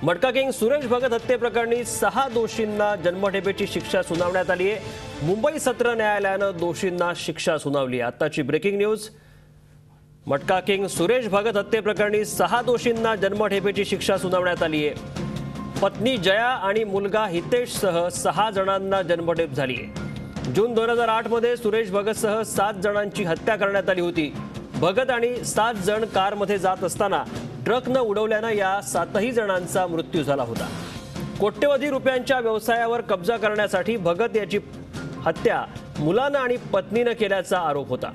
मटका किंग सुरेश भगत हत्येप्रकरणी 6 दोषींना जन्मठेपेची शिक्षा सुनावण्यात आली आहे। मुंबई सत्र न्यायालयानं दोषींना शिक्षा सुनावली। आताची ब्रेकिंग न्यूज। मटका किंग सुरेश भगत हत्येप्रकरणी 6 दोषींना जन्मठेपेची शिक्षा सुनावण्यात आली आहे। पत्नी जया आणि मुलगा हितेशसह 6 जणांना जन्मठेप झाली आहे। जून 2008 मध्ये सुरेश भगतसह 7 जणांची हत्या करण्यात आली होती। भगत आणि 7 जण कारमध्ये जात असताना ट्रकनं उडवल्यानं या 7ही जणांचा मृत्यू झाला होता। कोट्यवधी रुपयांच्या व्यवसायावर कब्जा करण्यासाठी भगत याची हत्या मुलानं आणि पत्नीनं केल्याचा आरोप होता।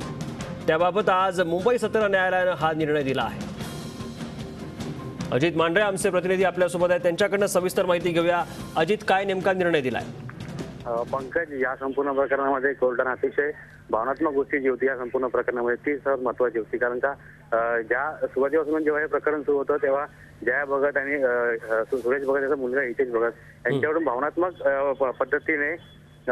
त्याबाबत आज मुंबई सत्र न्यायालयानं हा निर्णय दिला आहे। अजित मांढरे आमचे प्रतिनिधी आपल्यासोबत आहेत, त्यांच्याकडनं सविस्तर माहिती घेऊया। अजित, काय नेमका निर्णय दिलाय? पंकज, या संपूर्ण प्रकरणामध्ये कोर्टाने अतिशय भावनात्मक गोष्टी जी होती या संपूर्ण प्रकरणामध्ये ती सर्वात महत्त्वाची होती। कारण का ज्या सुरुवातीपासून जेव्हा हे प्रकरण सुरू होतं तेव्हा जया भगत आणि सुरेश भगत याचा मुलगा हितेश भगत यांच्याकडून भावनात्मक पद्धतीने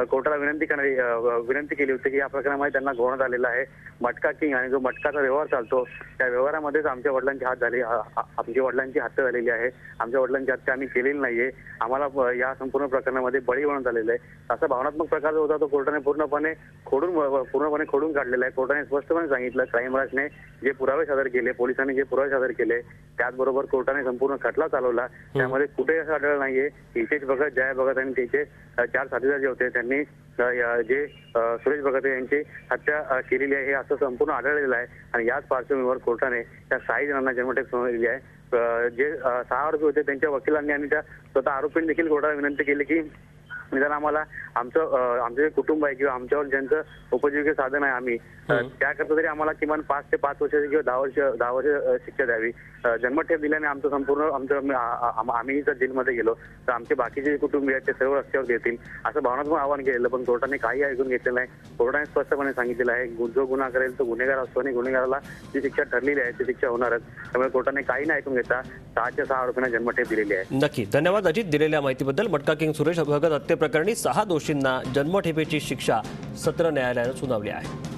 कोर्टाला विनंती केली होती की या प्रकरणामध्ये त्यांना गोवण्यात आलेला आहे। मटका किंग आणि जो मटकाचा व्यवहार चालतो त्या व्यवहारामध्येच आमच्या वडिलांची आमच्या वडिलांची हत्या झालेली आहे। आमच्या वडिलांची हत्या आम्ही केलेली नाहीये, आम्हाला या संपूर्ण प्रकरणामध्ये बळी बनवण्यात आलेलं आहे असा भावनात्मक प्रकार जो होता तो कोर्टाने पूर्णपणे खोडून काढलेला आहे। कोर्टाने स्पष्टपणे सांगितलं, क्राईम ब्रांचने जे पुरावे सादर केले, पोलिसांनी जे पुरावे सादर केले त्याचबरोबर कोर्टाने संपूर्ण खटला चालवला, त्यामध्ये कुठेही असं आढळलं नाहीये हितेश भगत, जया भगत आणि त्याचे 4 साथीदार जे होते त्यांनी जे सुरेश भगत यांची हत्या केलेली आहे हे असं संपूर्ण आढळलेलं आहे। आणि याच पार्श्वभूमीवर कोर्टाने त्या 6 जणांना जन्मठेप सुनावलेली आहे। जे 6 आरोपी होते त्यांच्या वकिलांनी आणि त्या स्वतः आरोपींनी देखील कोर्टाला विनंती केली की निदान आम्हाला आमचं जे कुटुंब आहे किंवा आमच्यावर ज्यांचं उपजीविकेचं साधन आहे आम्ही त्याकरता तरी आम्हाला किमान 5 ते 5 वर्षाची किंवा 10 वर्ष शिक्षा द्यावी। जन्मठेप दिल्याने आमचं संपूर्ण आम्ही जर जेलमध्ये गेलो तर आमचे बाकीचे जे कुटुंबीय आहेत ते सर्व रस्त्यावर येतील असं भावनात्मक आवाहन केलेलं, पण कोर्टाने काही ऐकून घेतलेलं नाही। कोर्टाने स्पष्टपणे सांगितलेलं आहे जो गुन्हा करेल तो गुन्हेगार असतो आणि गुन्हेगाराला जी शिक्षा ठरलेली आहे ती शिक्षा होणारच। त्यामुळे कोर्टाने काही नाही ऐकून घेता 6च्या 6 आरोपींना जन्मठेप दिलेली आहे। नक्की, धन्यवाद अजित दिलेल्या माहितीबद्दल। मटका किंग सुरेश भगत हत्येप्रकरणी 6 दोषींना जन्मठेपेची शिक्षा सत्र न्यायालयानं सुनावली आहे।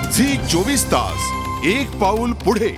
झी 24 तास एक पाऊल पुढे।